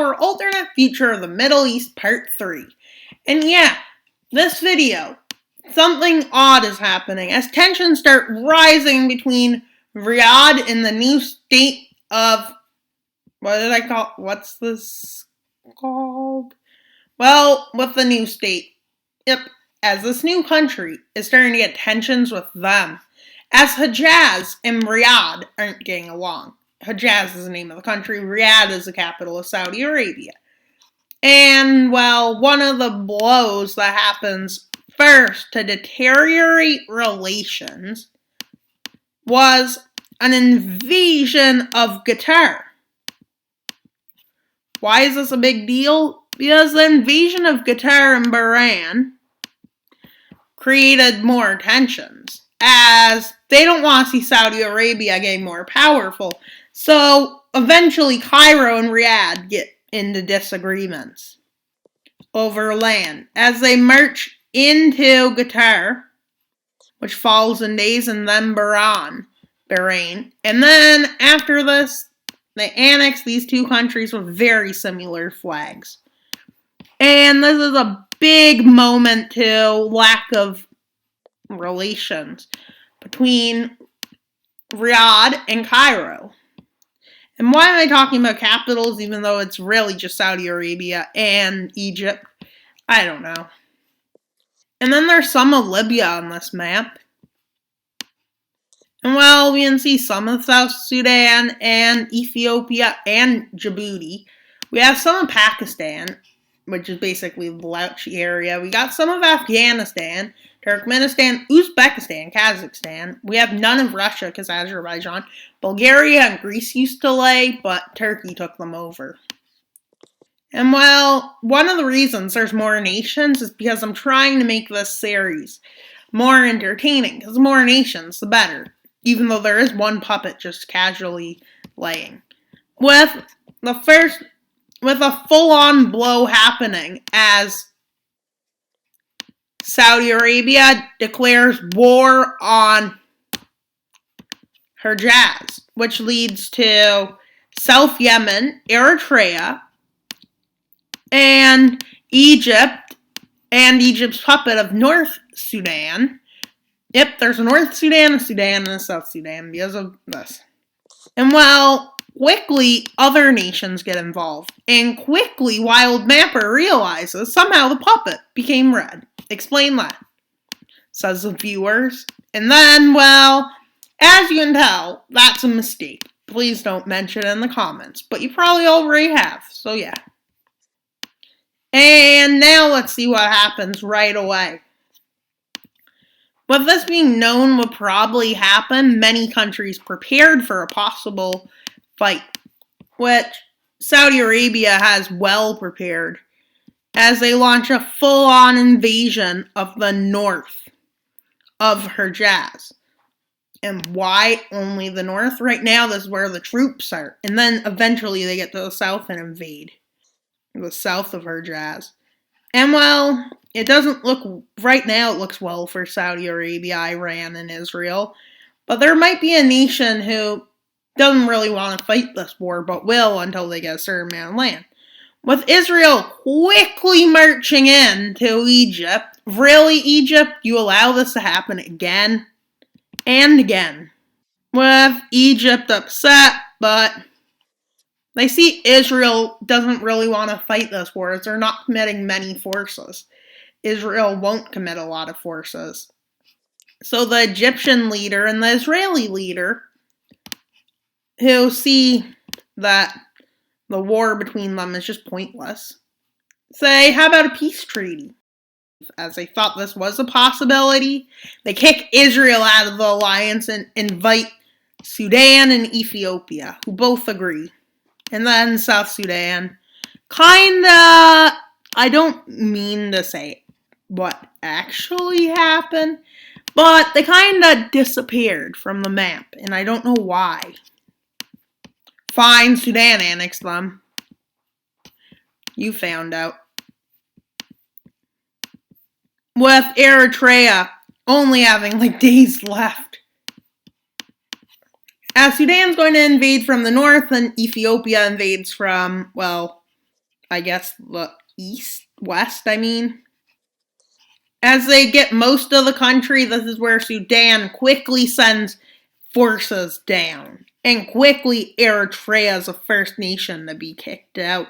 our alternate future of the Middle East Part 3. And yeah, this video, something odd is happening as tensions start rising between Riyadh and the new state of, what's this called? Well, with the new state. Yep, as this new country is starting to get tensions with them, as Hejaz and Riyadh aren't getting along. Hejaz is the name of the country, Riyadh is the capital of Saudi Arabia. And, well, one of the blows that happens first to deteriorate relations was an invasion of Qatar. Why is this a big deal? Because the invasion of Qatar and Bahrain created more tensions, as they don't want to see Saudi Arabia getting more powerful. So eventually Cairo and Riyadh get into disagreements over land as they march into Qatar, which falls in days, and then Bahrain. And then after this, they annex these two countries with very similar flags. And this is a big moment to lack of relations between Riyadh and Cairo. And why am I talking about capitals even though it's really just Saudi Arabia and Egypt? I don't know. And then there's some of Libya on this map. And well, we can see some of South Sudan and Ethiopia and Djibouti. We have some of Pakistan, which is basically the Lauchi area. We got some of Afghanistan, Turkmenistan, Uzbekistan, Kazakhstan. We have none of Russia because Azerbaijan. Bulgaria and Greece used to lay, but Turkey took them over. And well, one of the reasons there's more nations is because I'm trying to make this series more entertaining, because the more nations, the better. Even though there is one puppet just casually laying. With a full-on blow happening as Saudi Arabia declares war on Hejaz, which leads to South Yemen, Eritrea, and Egypt, and Egypt's puppet of North Sudan. Yep, there's a North Sudan, a Sudan, and a South Sudan because of this. And well, quickly other nations get involved. And quickly Wild Mapper realizes somehow the puppet became red. Explain that, says the viewers. And then, well, as you can tell, that's a mistake. Please don't mention it in the comments. But you probably already have, so yeah. And now let's see what happens right away. With this being known would probably happen, many countries prepared for a possible fight, which Saudi Arabia has well prepared, as they launch a full-on invasion of the north of Hejaz. And why only the north? Right now, this is where the troops are. And then eventually they get to the south and invade the south of Hejaz. And well, it doesn't look, right now it looks well for Saudi Arabia, Iran, and Israel. But there might be a nation who doesn't really want to fight this war, but will until they get a certain amount of land. With Israel quickly marching in to Egypt. Really, Egypt? You allow this to happen again and again. With Egypt upset, but they see Israel doesn't really want to fight this war, as they're not committing many forces. Israel won't commit a lot of forces. So the Egyptian leader and the Israeli leader, who see that the war between them is just pointless, say, how about a peace treaty? As they thought this was a possibility, they kick Israel out of the alliance and invite Sudan and Ethiopia, who both agree. And then South Sudan, I don't mean to say what actually happened, but they kinda disappeared from the map, and I don't know why. Fine, Sudan annexed them. You found out. With Eritrea only having days left. As Sudan's going to invade from the north and Ethiopia invades from, well, I guess the west, I mean. As they get most of the country, this is where Sudan quickly sends forces down. And quickly, Eritrea is the first nation to be kicked out.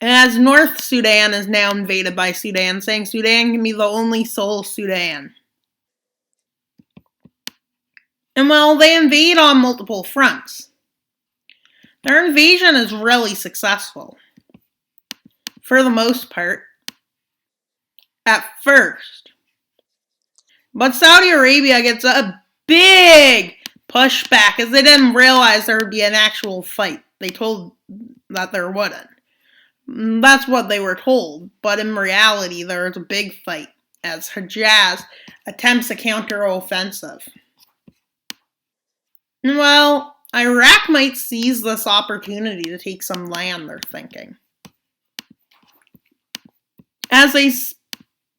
As North Sudan is now invaded by Sudan, saying Sudan can be the only sole Sudan. And well, they invade on multiple fronts. Their invasion is really successful. For the most part. At first. But Saudi Arabia gets a big pushback as they didn't realize there would be an actual fight. They told that there wouldn't. That's what they were told, but in reality there was a big fight as Hejaz attempts a counter-offensive. Well, Iraq might seize this opportunity to take some land, they're thinking. As they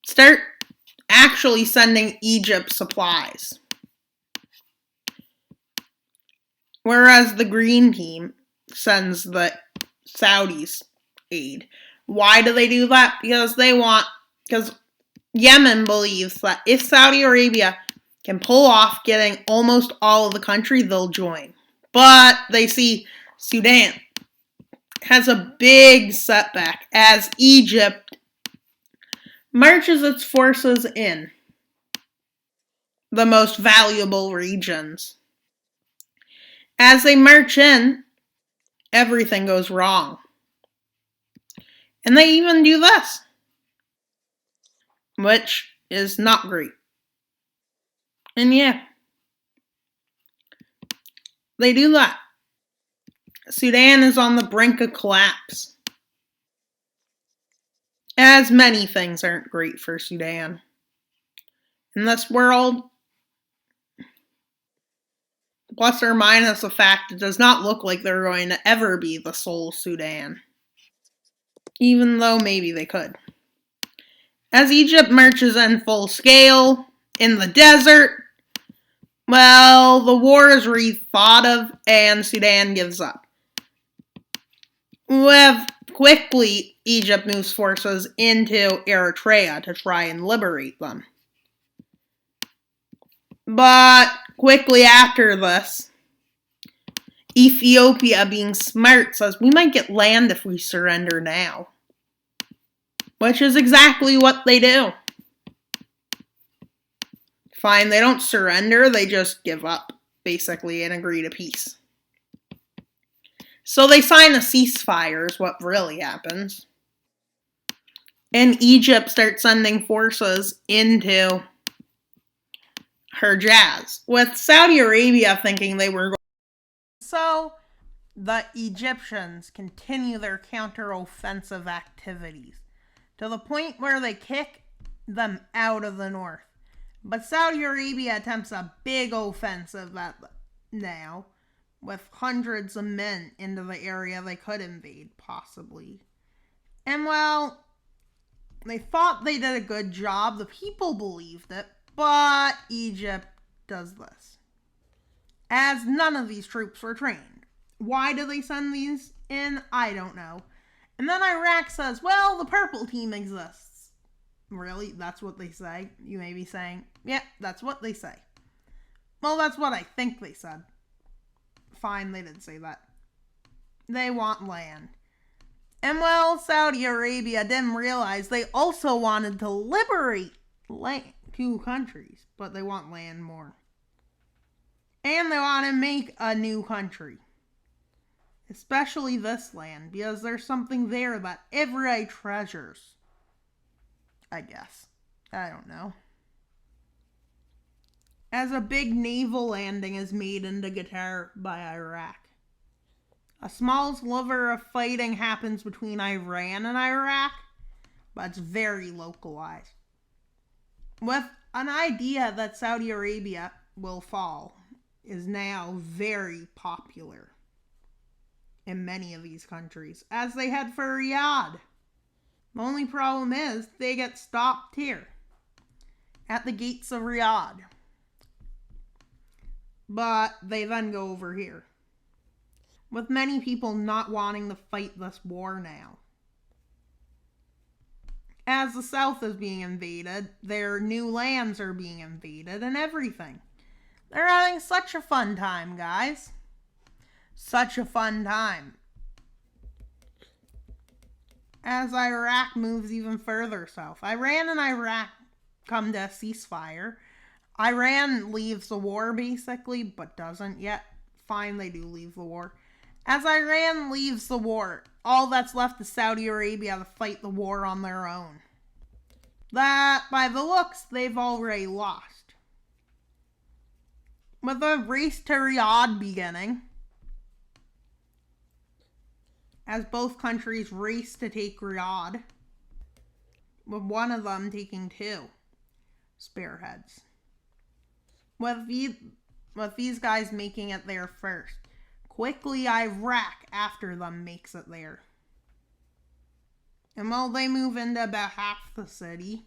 start actually sending Egypt supplies. Whereas the Green Team sends the Saudis aid. Why do they do that? Because Yemen believes that if Saudi Arabia can pull off getting almost all of the country, they'll join. But they see Sudan has a big setback as Egypt marches its forces in the most valuable regions. As they march in, everything goes wrong. And they even do this, which is not great. And yeah, they do that. Sudan is on the brink of collapse. As many things aren't great for Sudan. In this world, plus or minus the fact it does not look like they're going to ever be the sole Sudan. Even though maybe they could. As Egypt marches in full scale in the desert, well, the war is rethought of and Sudan gives up. Quickly, Egypt moves forces into Eritrea to try and liberate them. But quickly after this, Ethiopia, being smart, says we might get land if we surrender now. Which is exactly what they do. Fine, they don't surrender, they just give up, basically, and agree to peace. So they sign a ceasefire, is what really happens. And Egypt starts sending forces into Hejaz, with Saudi Arabia thinking they were going. So the Egyptians continue their counter-offensive activities to the point where they kick them out of the north. But Saudi Arabia attempts a big offensive now, with hundreds of men into the area they could invade, possibly. And well, they thought they did a good job. The people believed it, but Egypt does this. As none of these troops were trained. Why do they send these in? I don't know. And then Iraq says, well, the purple team exists. Really? That's what they say? You may be saying, yeah, that's what they say. Well, that's what I think they said. Fine, they didn't say that. They want land. And well, Saudi Arabia didn't realize they also wanted to liberate two countries, but they want land more. And they want to make a new country. Especially this land, because there's something there that everybody treasures. I guess. I don't know. As a big naval landing is made into Qatar by Iraq. A small sliver of fighting happens between Iran and Iraq, but it's very localized. With an idea that Saudi Arabia will fall is now very popular in many of these countries as they head for Riyadh. The only problem is they get stopped here at the gates of Riyadh. But they then go over here. with many people not wanting to fight this war now. As the South is being invaded, their new lands are being invaded and everything. They're having such a fun time, guys. Such a fun time. As Iraq moves even further south. Iran and Iraq come to a ceasefire. Iran leaves the war basically, but doesn't yet. Fine, they do leave the war. As Iran leaves the war, all that's left is Saudi Arabia to fight the war on their own. That, by the looks, they've already lost. With the race to Riyadh beginning, as both countries race to take Riyadh, with one of them taking 2 spearheads. With these guys making it there first. Quickly, Iraq after them makes it there. And while they move into about half the city,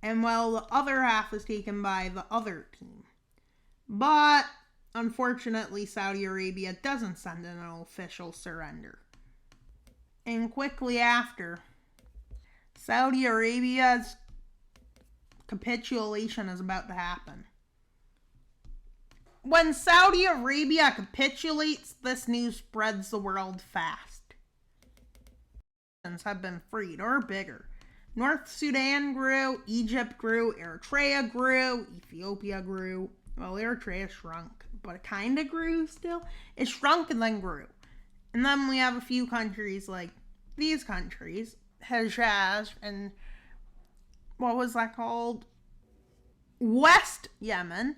and while the other half is taken by the other team. But, unfortunately, Saudi Arabia doesn't send in an official surrender. And quickly after, Saudi Arabia's capitulation is about to happen. When Saudi Arabia capitulates, this news spreads the world fast. Have been freed or bigger. North Sudan grew, Egypt grew, Eritrea grew, Ethiopia grew. Well, Eritrea shrunk, but it kind of grew still. It shrunk and then grew. And then we have a few countries like these countries, Hejaz and what was that called? West Yemen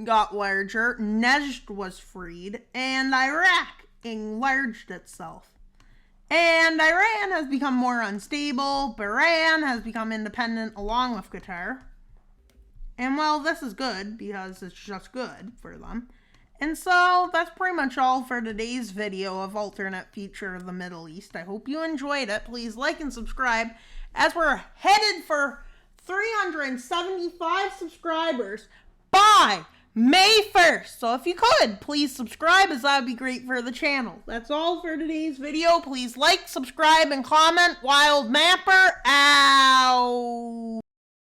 got larger, Najd was freed, and Iraq enlarged itself. And Iran has become more unstable. Bahrain has become independent along with Qatar. And well, this is good because it's just good for them. And so that's pretty much all for today's video of Alternate Future of the Middle East. I hope you enjoyed it. Please like and subscribe as we're headed for 375 subscribers by May 1st. So if you could, please subscribe as that would be great for the channel. That's all for today's video. Please like, subscribe, and comment. Wild Mapper out.